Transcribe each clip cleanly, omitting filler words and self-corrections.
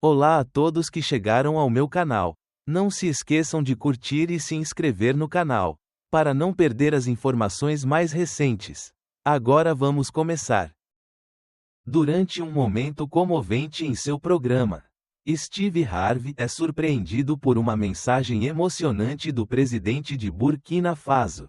Olá a todos que chegaram ao meu canal. Não se esqueçam de curtir e se inscrever no canal, para não perder as informações mais recentes. Agora vamos começar. Durante um momento comovente em seu programa, Steve Harvey é surpreendido por uma mensagem emocionante do presidente de Burkina Faso,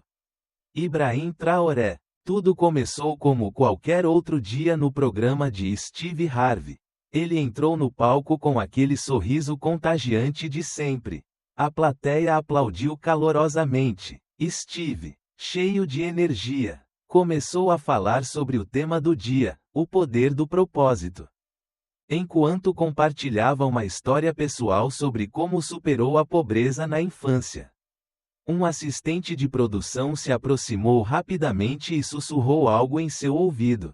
Ibrahim Traoré. Tudo começou como qualquer outro dia no programa de Steve Harvey. Ele entrou no palco com aquele sorriso contagiante de sempre. A plateia aplaudiu calorosamente. Steve, cheio de energia, começou a falar sobre o tema do dia, o poder do propósito. Enquanto compartilhava uma história pessoal sobre como superou a pobreza na infância. Um assistente de produção se aproximou rapidamente e sussurrou algo em seu ouvido.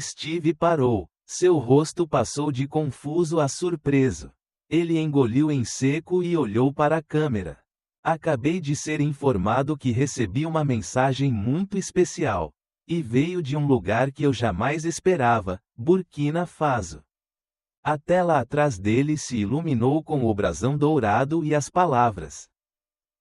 Steve parou. Seu rosto passou de confuso a surpreso. Ele engoliu em seco e olhou para a câmera. Acabei de ser informado que recebi uma mensagem muito especial. E veio de um lugar que eu jamais esperava, Burkina Faso. A tela atrás dele se iluminou com o brasão dourado e as palavras.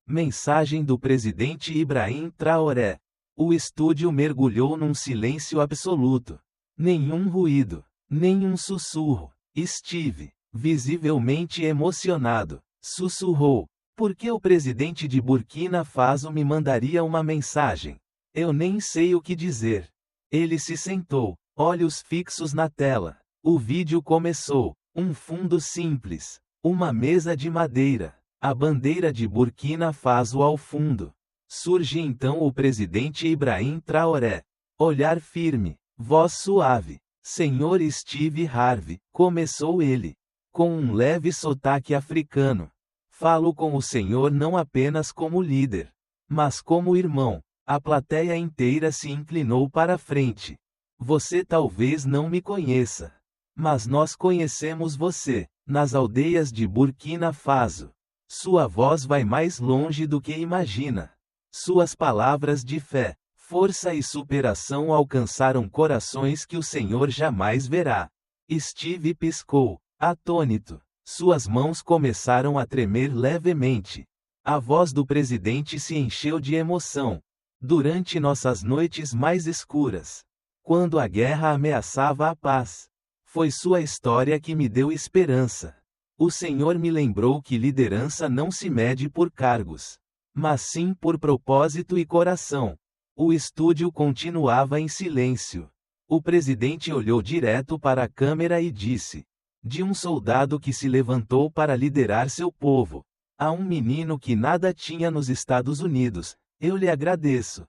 Mensagem do presidente Ibrahim Traoré. O estúdio mergulhou num silêncio absoluto. Nenhum ruído. Nenhum sussurro. Steve, visivelmente emocionado, sussurrou. Por que o presidente de Burkina Faso me mandaria uma mensagem? Eu nem sei o que dizer. Ele se sentou, olhos fixos na tela. O vídeo começou. Um fundo simples. Uma mesa de madeira. A bandeira de Burkina Faso ao fundo. Surge então o presidente Ibrahim Traoré. Olhar firme, voz suave. Senhor Steve Harvey, começou ele, com um leve sotaque africano. Falo com o senhor não apenas como líder, mas como irmão. A plateia inteira se inclinou para a frente. Você talvez não me conheça, mas nós conhecemos você, nas aldeias de Burkina Faso. Sua voz vai mais longe do que imagina. Suas palavras de fé, força e superação alcançaram corações que o Senhor jamais verá. Steve piscou, atônito. Suas mãos começaram a tremer levemente. A voz do presidente se encheu de emoção. Durante nossas noites mais escuras, quando a guerra ameaçava a paz, foi sua história que me deu esperança. O Senhor me lembrou que liderança não se mede por cargos, mas sim por propósito e coração. O estúdio continuava em silêncio. O presidente olhou direto para a câmera e disse: de um soldado que se levantou para liderar seu povo, a um menino que nada tinha nos Estados Unidos, eu lhe agradeço.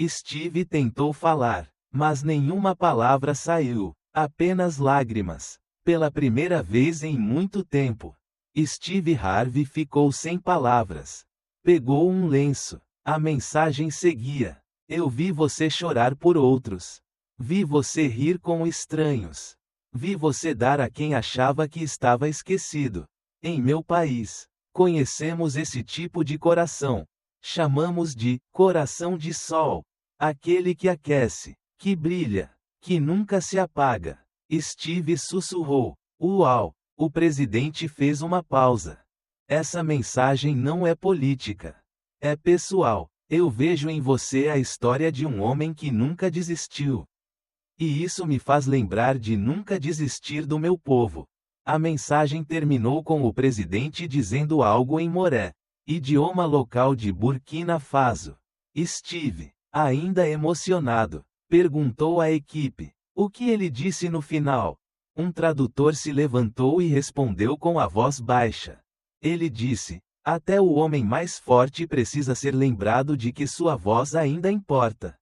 Steve tentou falar, mas nenhuma palavra saiu, apenas lágrimas. Pela primeira vez em muito tempo, Steve Harvey ficou sem palavras. Pegou um lenço. A mensagem seguia. Eu vi você chorar por outros. Vi você rir com estranhos. Vi você dar a quem achava que estava esquecido. Em meu país, conhecemos esse tipo de coração. Chamamos de coração de sol. Aquele que aquece, que brilha, que nunca se apaga. Steve sussurrou. Uau! O presidente fez uma pausa. Essa mensagem não é política. É pessoal. Eu vejo em você a história de um homem que nunca desistiu. E isso me faz lembrar de nunca desistir do meu povo. A mensagem terminou com o presidente dizendo algo em Moré, idioma local de Burkina Faso. Steve, ainda emocionado, perguntou à equipe: o que ele disse no final? Um tradutor se levantou e respondeu com a voz baixa. Ele disse: até o homem mais forte precisa ser lembrado de que sua voz ainda importa.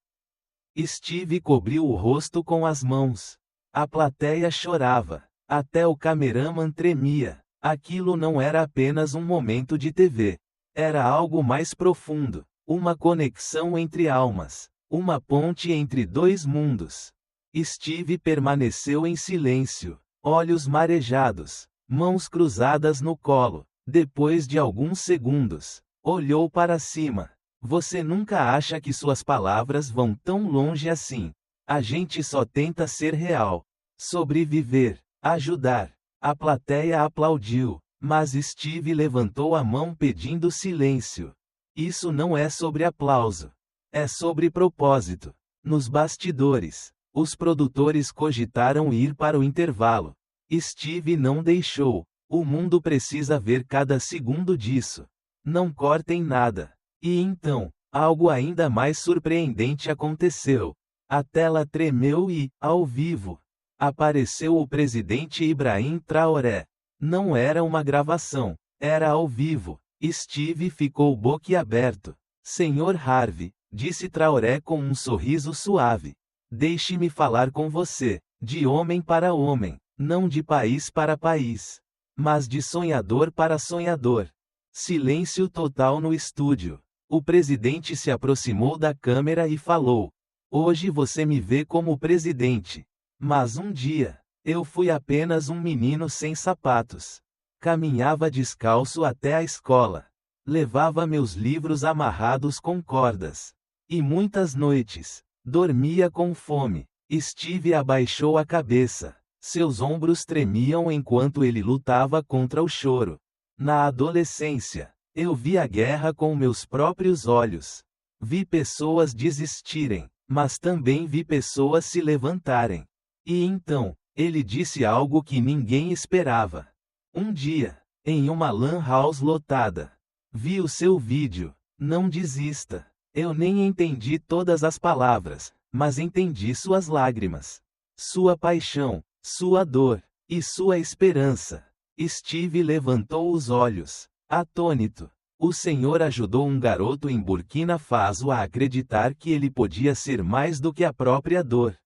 Steve cobriu o rosto com as mãos. A plateia chorava. Até o cameraman tremia. Aquilo não era apenas um momento de TV. Era algo mais profundo. Uma conexão entre almas. Uma ponte entre dois mundos. Steve permaneceu em silêncio. Olhos marejados. Mãos cruzadas no colo. Depois de alguns segundos, olhou para cima. Você nunca acha que suas palavras vão tão longe assim. A gente só tenta ser real. Sobreviver. Ajudar. A plateia aplaudiu, mas Steve levantou a mão pedindo silêncio. Isso não é sobre aplauso. É sobre propósito. Nos bastidores, os produtores cogitaram ir para o intervalo. Steve não deixou. O mundo precisa ver cada segundo disso. Não cortem nada. E então, algo ainda mais surpreendente aconteceu. A tela tremeu e, ao vivo, apareceu o presidente Ibrahim Traoré. Não era uma gravação, era ao vivo. Steve ficou boquiaberto. Senhor Harvey, disse Traoré com um sorriso suave. Deixe-me falar com você, de homem para homem, não de país para país, mas de sonhador para sonhador. Silêncio total no estúdio. O presidente se aproximou da câmera e falou: Hoje você me vê como presidente. Mas um dia, eu fui apenas um menino sem sapatos. Caminhava descalço até a escola. Levava meus livros amarrados com cordas. E muitas noites, dormia com fome. Steve abaixou a cabeça. Seus ombros tremiam enquanto ele lutava contra o choro. Na adolescência, eu vi a guerra com meus próprios olhos. Vi pessoas desistirem, mas também vi pessoas se levantarem. E então, ele disse algo que ninguém esperava. Um dia, em uma lan house lotada, vi o seu vídeo. Não desista. Eu nem entendi todas as palavras, mas entendi suas lágrimas, sua paixão, sua dor e sua esperança. Steve levantou os olhos, atônito. O Senhor ajudou um garoto em Burkina Faso a acreditar que ele podia ser mais do que a própria dor.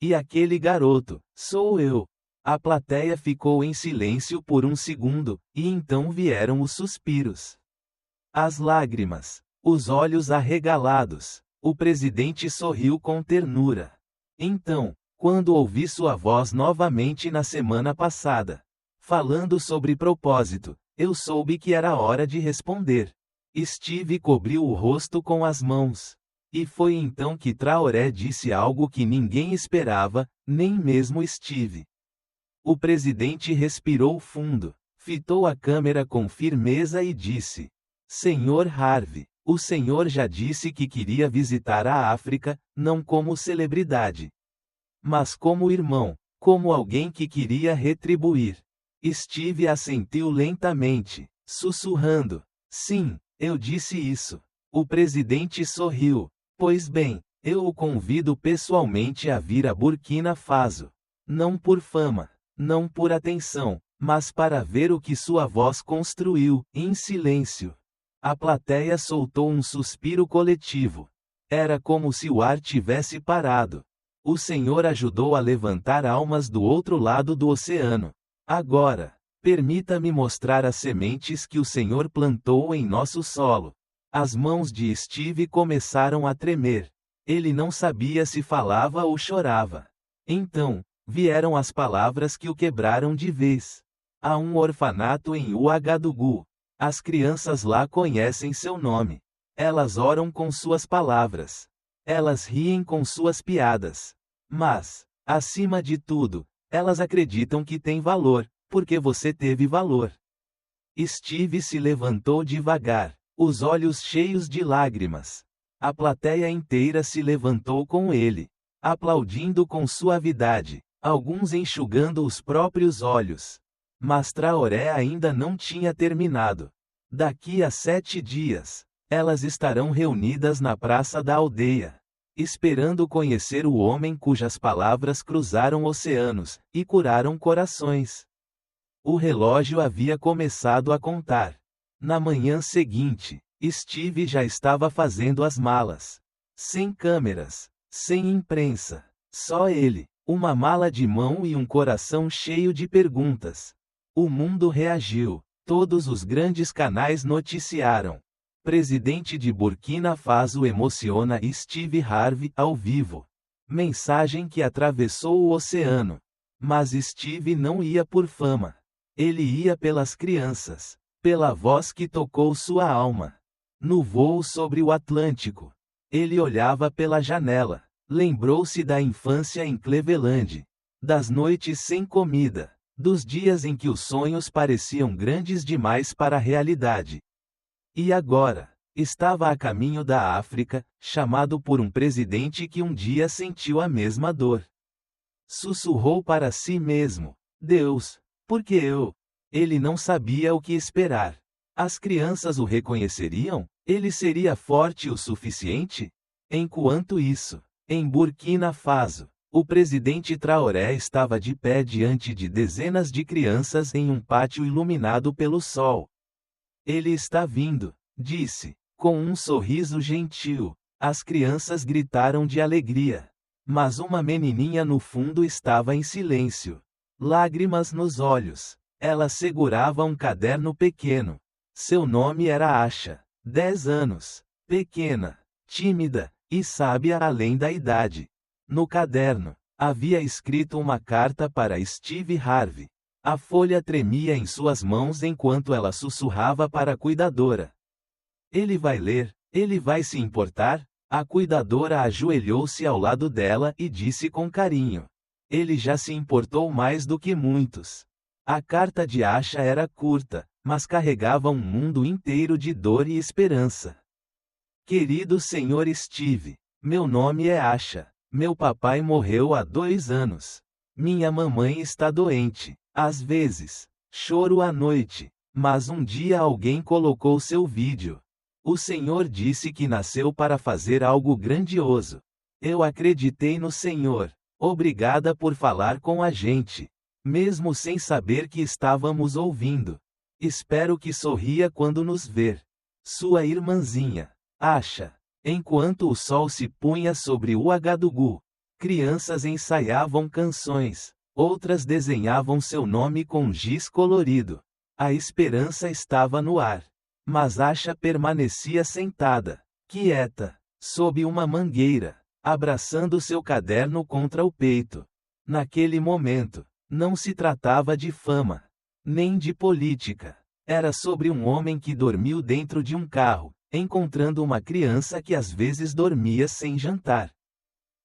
E aquele garoto, sou eu. A plateia ficou em silêncio por um segundo, e então vieram os suspiros. As lágrimas, os olhos arregalados. O presidente sorriu com ternura. Então, quando ouvi sua voz novamente na semana passada, falando sobre propósito, eu soube que era hora de responder. Steve cobriu o rosto com as mãos. E foi então que Traoré disse algo que ninguém esperava, nem mesmo Steve. O presidente respirou fundo, fitou a câmera com firmeza e disse: Senhor Harvey, o senhor já disse que queria visitar a África, não como celebridade, mas como irmão, como alguém que queria retribuir. Steve assentiu lentamente, sussurrando: Sim, eu disse isso. O presidente sorriu. Pois bem, eu o convido pessoalmente a vir a Burkina Faso. Não por fama, não por atenção, mas para ver o que sua voz construiu, em silêncio. A plateia soltou um suspiro coletivo. Era como se o ar tivesse parado. O Senhor ajudou a levantar almas do outro lado do oceano. Agora, permita-me mostrar as sementes que o Senhor plantou em nosso solo. As mãos de Steve começaram a tremer. Ele não sabia se falava ou chorava. Então, vieram as palavras que o quebraram de vez. Há um orfanato em Ouagadougou. As crianças lá conhecem seu nome. Elas oram com suas palavras. Elas riem com suas piadas. Mas, acima de tudo, elas acreditam que tem valor, porque você teve valor. Steve se levantou devagar, os olhos cheios de lágrimas. A plateia inteira se levantou com ele, aplaudindo com suavidade, alguns enxugando os próprios olhos. Mas Traoré ainda não tinha terminado. Daqui a 7 dias, elas estarão reunidas na praça da aldeia, esperando conhecer o homem cujas palavras cruzaram oceanos e curaram corações. O relógio havia começado a contar. Na manhã seguinte, Steve já estava fazendo as malas. Sem câmeras, sem imprensa, só ele, uma mala de mão e um coração cheio de perguntas. O mundo reagiu, todos os grandes canais noticiaram. Presidente de Burkina Faso emociona Steve Harvey ao vivo. Mensagem que atravessou o oceano. Mas Steve não ia por fama. Ele ia pelas crianças, pela voz que tocou sua alma. No voo sobre o Atlântico, ele olhava pela janela, lembrou-se da infância em Cleveland, das noites sem comida, Dos dias em que os sonhos pareciam grandes demais para a realidade. E agora, estava a caminho da África, chamado por um presidente que um dia sentiu a mesma dor. Sussurrou para si mesmo: Deus, por que eu? Ele não sabia o que esperar. As crianças o reconheceriam? Ele seria forte o suficiente? Enquanto isso, em Burkina Faso, o presidente Traoré estava de pé diante de dezenas de crianças em um pátio iluminado pelo sol. Ele está vindo, disse, com um sorriso gentil. As crianças gritaram de alegria. Mas uma menininha no fundo estava em silêncio. Lágrimas nos olhos. Ela segurava um caderno pequeno. Seu nome era Asha, 10 anos, pequena, tímida e sábia além da idade. No caderno, havia escrito uma carta para Steve Harvey. A folha tremia em suas mãos enquanto ela sussurrava para a cuidadora. Ele vai ler, ele vai se importar? A cuidadora ajoelhou-se ao lado dela e disse com carinho. Ele já se importou mais do que muitos. A carta de Asha era curta, mas carregava um mundo inteiro de dor e esperança. Querido Sr. Steve, meu nome é Asha. Meu papai morreu há 2 anos. Minha mamãe está doente. Às vezes, choro à noite, mas um dia alguém colocou seu vídeo. O Senhor disse que nasceu para fazer algo grandioso. Eu acreditei no Senhor. Obrigada por falar com a gente, mesmo sem saber que estávamos ouvindo. Espero que sorria quando nos ver. Sua irmãzinha, Asha. Enquanto o sol se punha sobre o Agadugu, crianças ensaiavam canções, outras desenhavam seu nome com giz colorido. A esperança estava no ar. Mas Asha permanecia sentada, quieta, sob uma mangueira, abraçando seu caderno contra o peito. Naquele momento, não se tratava de fama, nem de política. Era sobre um homem que dormiu dentro de um carro, encontrando uma criança que às vezes dormia sem jantar.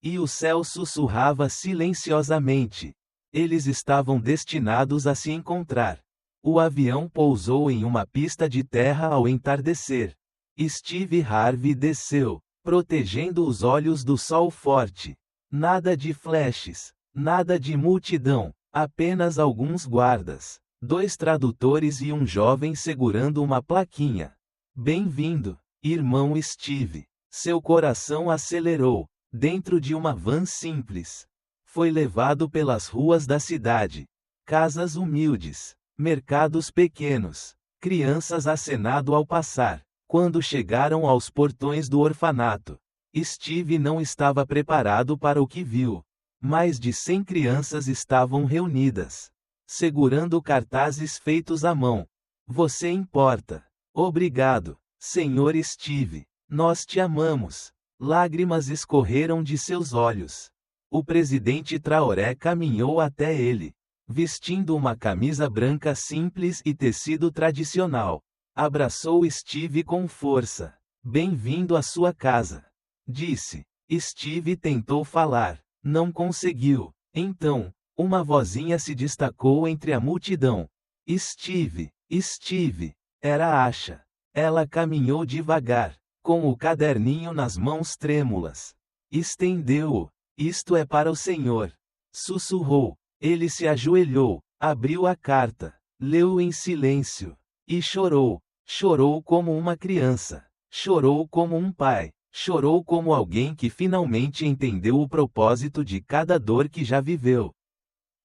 E o céu sussurrava silenciosamente. Eles estavam destinados a se encontrar. O avião pousou em uma pista de terra ao entardecer. Steve Harvey desceu, protegendo os olhos do sol forte. Nada de flashes, nada de multidão, apenas alguns guardas, 2 tradutores e um jovem segurando uma plaquinha. Bem-vindo, irmão Steve. Seu coração acelerou, dentro de uma van simples. Foi levado pelas ruas da cidade. Casas humildes. Mercados pequenos, crianças acenando ao passar. Quando chegaram aos portões do orfanato, Steve não estava preparado para o que viu. Mais de 100 crianças estavam reunidas, segurando cartazes feitos à mão. Você importa. Obrigado, Sr. Steve. Nós te amamos. Lágrimas escorreram de seus olhos. O presidente Traoré caminhou até ele, vestindo uma camisa branca simples e tecido tradicional. Abraçou Steve com força. Bem-vindo à sua casa, disse. Steve tentou falar, não conseguiu. Então, uma vozinha se destacou entre a multidão. Steve, Steve, era Asha. Ela caminhou devagar, com o caderninho nas mãos trêmulas. Estendeu-o. Isto é para o Senhor. Sussurrou. Ele se ajoelhou, abriu a carta, leu em silêncio. E chorou. Chorou como uma criança. Chorou como um pai. Chorou como alguém que finalmente entendeu o propósito de cada dor que já viveu.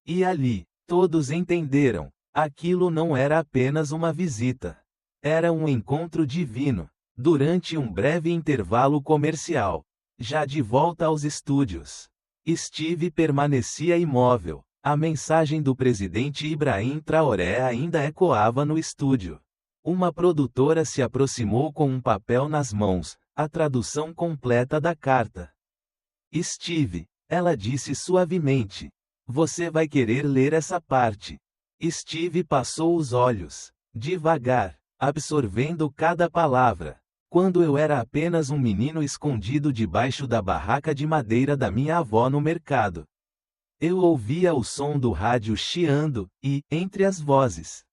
E ali, todos entenderam. Aquilo não era apenas uma visita. Era um encontro divino. Durante um breve intervalo comercial, já de volta aos estúdios, Steve permanecia imóvel. A mensagem do presidente Ibrahim Traoré ainda ecoava no estúdio. Uma produtora se aproximou com um papel nas mãos, a tradução completa da carta. Steve, ela disse suavemente. Você vai querer ler essa parte. Steve passou os olhos, devagar, absorvendo cada palavra. Quando eu era apenas um menino escondido debaixo da barraca de madeira da minha avó no mercado. Eu ouvia o som do rádio chiando, e, entre as vozes,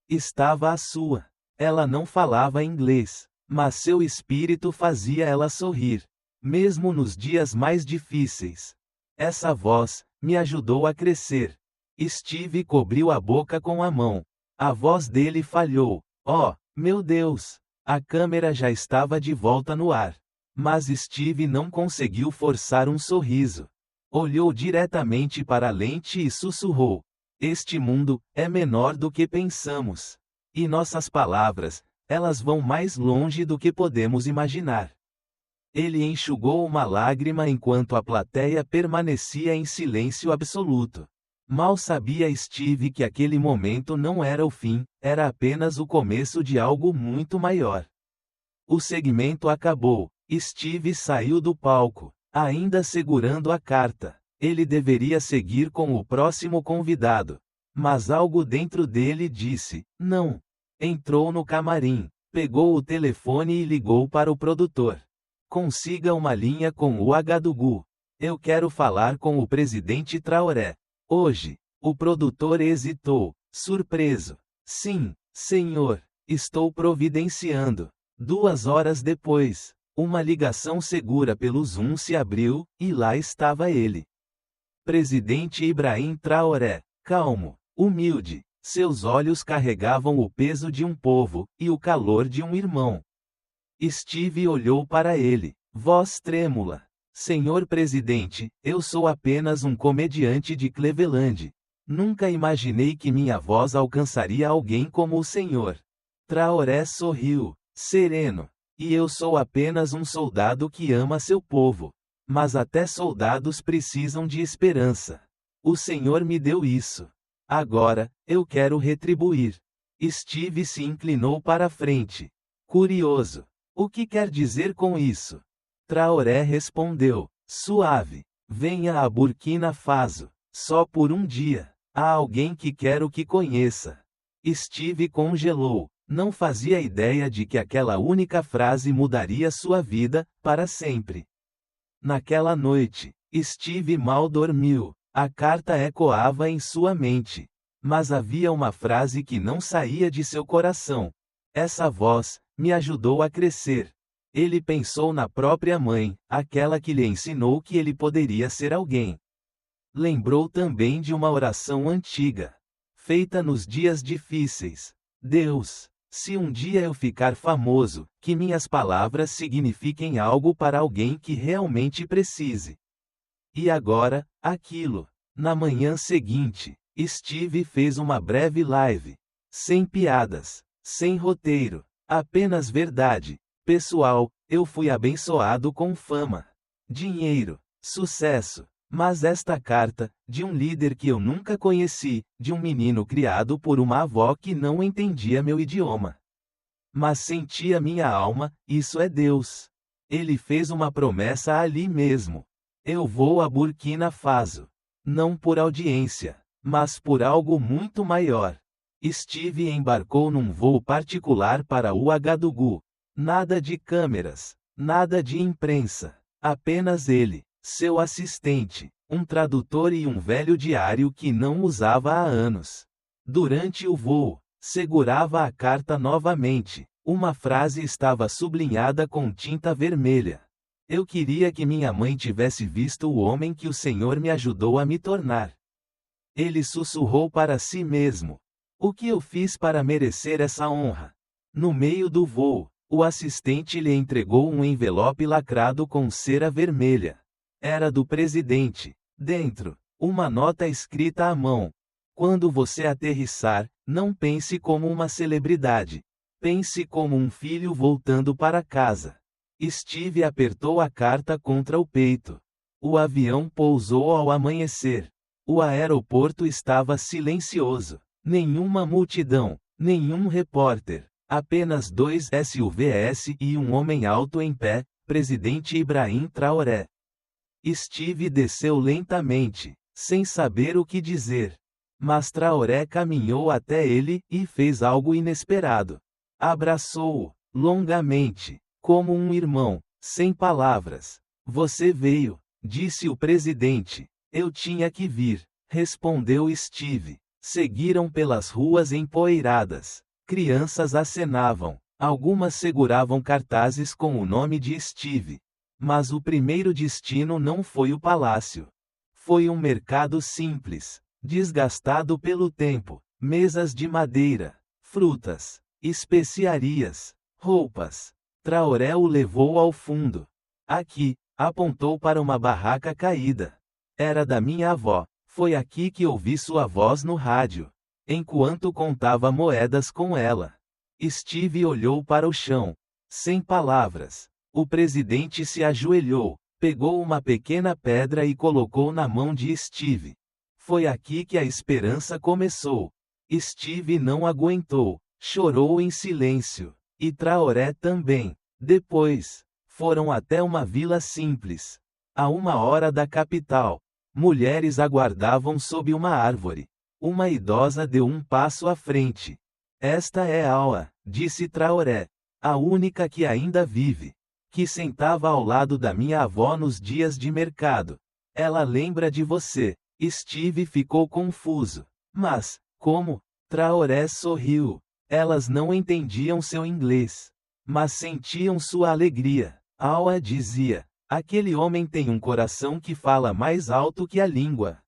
estava a sua. Ela não falava inglês, mas seu espírito fazia ela sorrir, mesmo nos dias mais difíceis. Essa voz me ajudou a crescer. Steve cobriu a boca com a mão. A voz dele falhou. Oh, meu Deus! A câmera já estava de volta no ar. Mas Steve não conseguiu forçar um sorriso. Olhou diretamente para a lente e sussurrou: este mundo é menor do que pensamos. E nossas palavras, elas vão mais longe do que podemos imaginar. Ele enxugou uma lágrima enquanto a plateia permanecia em silêncio absoluto. Mal sabia Steve que aquele momento não era o fim, era apenas o começo de algo muito maior. O segmento acabou. Steve saiu do palco, ainda segurando a carta. Ele deveria seguir com o próximo convidado. Mas algo dentro dele disse: não. Entrou no camarim, pegou o telefone e ligou para o produtor. Consiga uma linha com o Ouagadougou. Eu quero falar com o presidente Traoré. Hoje. O produtor hesitou, surpreso. Sim, senhor. Estou providenciando. 2 horas depois, uma ligação segura pelo Zoom se abriu, e lá estava ele. Presidente Ibrahim Traoré, calmo, humilde, seus olhos carregavam o peso de um povo, e o calor de um irmão. Steve olhou para ele, voz trêmula. Senhor presidente, eu sou apenas um comediante de Cleveland. Nunca imaginei que minha voz alcançaria alguém como o senhor. Traoré sorriu, sereno. E eu sou apenas um soldado que ama seu povo. Mas até soldados precisam de esperança. O Senhor me deu isso. Agora, eu quero retribuir. Steve se inclinou para frente. Curioso. O que quer dizer com isso? Traoré respondeu, suave. Venha a Burkina Faso. Só por um dia. Há alguém que quero que conheça. Steve congelou. Não fazia ideia de que aquela única frase mudaria sua vida, para sempre. Naquela noite, Steve mal dormiu. A carta ecoava em sua mente. Mas havia uma frase que não saía de seu coração. Essa voz me ajudou a crescer. Ele pensou na própria mãe, aquela que lhe ensinou que ele poderia ser alguém. Lembrou também de uma oração antiga, feita nos dias difíceis. Deus, se um dia eu ficar famoso, que minhas palavras signifiquem algo para alguém que realmente precise. E agora, aquilo. Na manhã seguinte, Steve fez uma breve live. Sem piadas, sem roteiro, apenas verdade. Pessoal, eu fui abençoado com fama, dinheiro, sucesso. Mas esta carta, de um líder que eu nunca conheci, de um menino criado por uma avó que não entendia meu idioma. Mas sentia minha alma, isso é Deus. Ele fez uma promessa ali mesmo. Eu vou a Burkina Faso. Não por audiência, mas por algo muito maior. Steve embarcou num voo particular para Ouagadougou. Nada de câmeras, nada de imprensa. Apenas ele, seu assistente, um tradutor e um velho diário que não usava há anos. Durante o voo, segurava a carta novamente. Uma frase estava sublinhada com tinta vermelha. Eu queria que minha mãe tivesse visto o homem que o Senhor me ajudou a me tornar. Ele sussurrou para si mesmo. O que eu fiz para merecer essa honra? No meio do voo, o assistente lhe entregou um envelope lacrado com cera vermelha. Era do presidente. Dentro, uma nota escrita à mão. Quando você aterrissar, não pense como uma celebridade. Pense como um filho voltando para casa. Steve apertou a carta contra o peito. O avião pousou ao amanhecer. O aeroporto estava silencioso. Nenhuma multidão, nenhum repórter. Apenas 2 SUVs e um homem alto em pé, presidente Ibrahim Traoré. Steve desceu lentamente, sem saber o que dizer. Mas Traoré caminhou até ele, e fez algo inesperado. Abraçou-o, longamente, como um irmão, sem palavras. Você veio, disse o presidente. Eu tinha que vir, respondeu Steve. Seguiram pelas ruas empoeiradas. Crianças acenavam. Algumas seguravam cartazes com o nome de Steve. Mas o primeiro destino não foi o palácio. Foi um mercado simples, desgastado pelo tempo. Mesas de madeira, frutas, especiarias, roupas. Traoré o levou ao fundo. Aqui, apontou para uma barraca caída. Era da minha avó. Foi aqui que ouvi sua voz no rádio, enquanto contava moedas com ela. Steve olhou para o chão, sem palavras. O presidente se ajoelhou, pegou uma pequena pedra e colocou na mão de Steve. Foi aqui que a esperança começou. Steve não aguentou, chorou em silêncio. E Traoré também. Depois, foram até uma vila simples, a 1 hora da capital. Mulheres aguardavam sob uma árvore. Uma idosa deu um passo à frente. Esta é Aua, disse Traoré, a única que ainda vive, que sentava ao lado da minha avó nos dias de mercado. Ela lembra de você. Steve ficou confuso. Mas, como? Traoré sorriu. Elas não entendiam seu inglês, mas sentiam sua alegria. Aua dizia: aquele homem tem um coração que fala mais alto que a língua.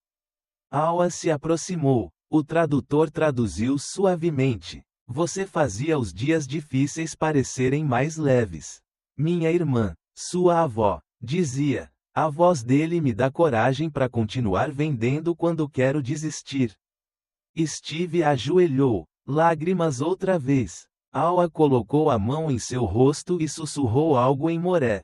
Aua se aproximou. O tradutor traduziu suavemente. Você fazia os dias difíceis parecerem mais leves. Minha irmã, sua avó, dizia. A voz dele me dá coragem para continuar vendendo quando quero desistir. Steve ajoelhou. Lágrimas outra vez. Aua colocou a mão em seu rosto e sussurrou algo em moré.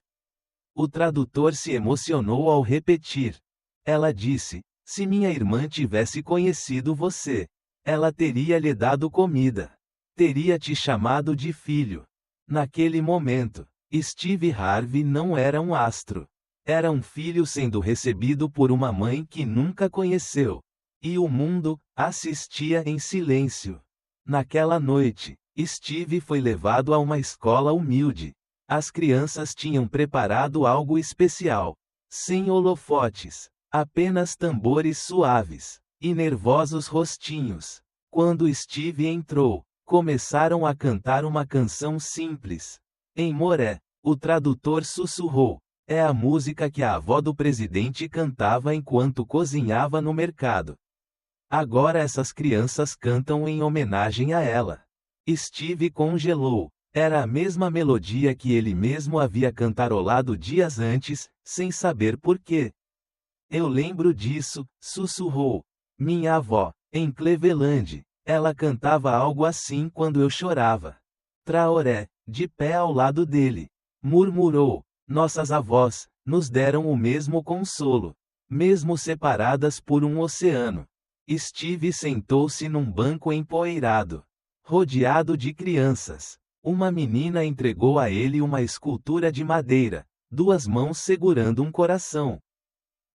O tradutor se emocionou ao repetir. Ela disse: se minha irmã tivesse conhecido você, ela teria lhe dado comida. Teria te chamado de filho. Naquele momento, Steve Harvey não era um astro. Era um filho sendo recebido por uma mãe que nunca conheceu. E o mundo assistia em silêncio. Naquela noite, Steve foi levado a uma escola humilde. As crianças tinham preparado algo especial. Sem holofotes, apenas tambores suaves e nervosos rostinhos. Quando Steve entrou, começaram a cantar uma canção simples. Em moré, o tradutor sussurrou. É a música que a avó do presidente cantava enquanto cozinhava no mercado. Agora essas crianças cantam em homenagem a ela. Steve congelou. Era a mesma melodia que ele mesmo havia cantarolado dias antes, sem saber por quê. Eu lembro disso, sussurrou. Minha avó, em Cleveland, ela cantava algo assim quando eu chorava. Traoré, de pé ao lado dele, murmurou. Nossas avós nos deram o mesmo consolo, mesmo separadas por um oceano. Steve sentou-se num banco empoeirado, rodeado de crianças. Uma menina entregou a ele uma escultura de madeira, 2 mãos segurando um coração.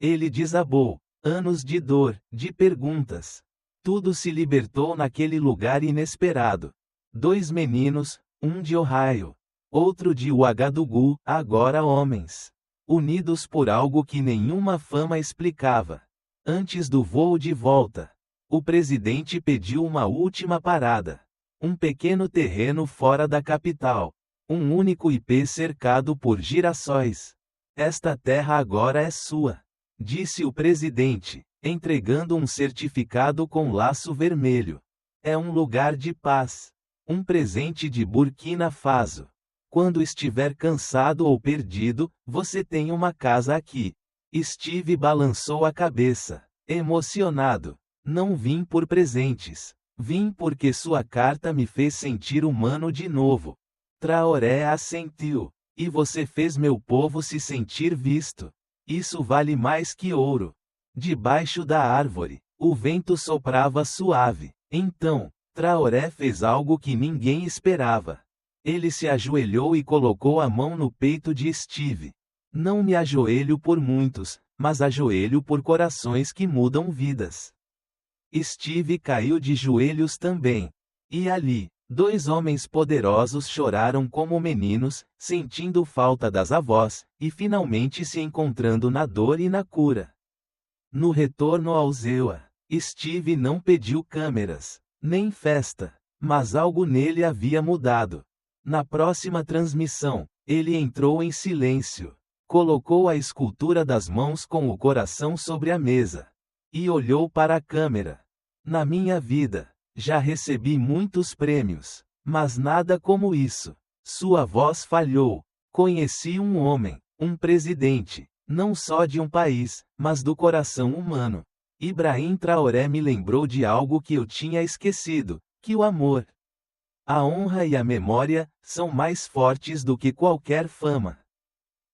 Ele desabou. Anos de dor, de perguntas. Tudo se libertou naquele lugar inesperado. 2 meninos, um de Ohio, outro de Ouagadougou, agora homens. Unidos por algo que nenhuma fama explicava. Antes do voo de volta, o presidente pediu uma última parada. Um pequeno terreno fora da capital. Um único IP cercado por girassóis. Esta terra agora é sua, disse o presidente, entregando um certificado com laço vermelho. É um lugar de paz. Um presente de Burkina Faso. Quando estiver cansado ou perdido, você tem uma casa aqui. Steve balançou a cabeça, emocionado. Não vim por presentes. Vim porque sua carta me fez sentir humano de novo. Traoré assentiu. E você fez meu povo se sentir visto. Isso vale mais que ouro. Debaixo da árvore, o vento soprava suave. Então, Traoré fez algo que ninguém esperava. Ele se ajoelhou e colocou a mão no peito de Steve. Não me ajoelho por muitos, mas ajoelho por corações que mudam vidas. Steve caiu de joelhos também. E ali, 2 homens poderosos choraram como meninos, sentindo falta das avós, e finalmente se encontrando na dor e na cura. No retorno ao Zewa, Steve não pediu câmeras, nem festa, mas algo nele havia mudado. Na próxima transmissão, ele entrou em silêncio, colocou a escultura das mãos com o coração sobre a mesa e olhou para a câmera. Na minha vida, já recebi muitos prêmios, mas nada como isso. Sua voz falhou. Conheci um homem, um presidente, não só de um país, mas do coração humano. Ibrahim Traoré me lembrou de algo que eu tinha esquecido, que o amor, a honra e a memória são mais fortes do que qualquer fama.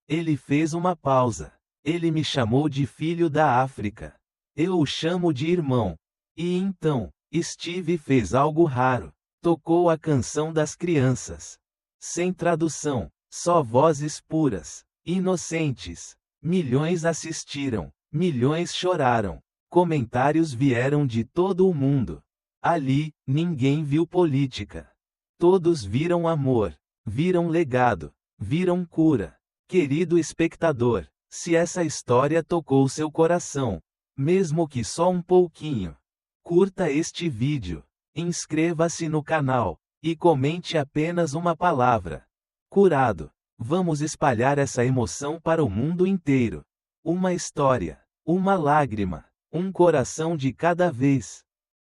Ele fez uma pausa. Ele me chamou de filho da África. Eu o chamo de irmão. E então, Steve fez algo raro. Tocou a canção das crianças. Sem tradução, só vozes puras, inocentes. Milhões assistiram, milhões choraram. Comentários vieram de todo o mundo. Ali, ninguém viu política. Todos viram amor, viram legado, viram cura. Querido espectador, se essa história tocou seu coração, mesmo que só um pouquinho, curta este vídeo, inscreva-se no canal, e comente apenas uma palavra. Curado. Vamos espalhar essa emoção para o mundo inteiro. Uma história, uma lágrima, um coração de cada vez.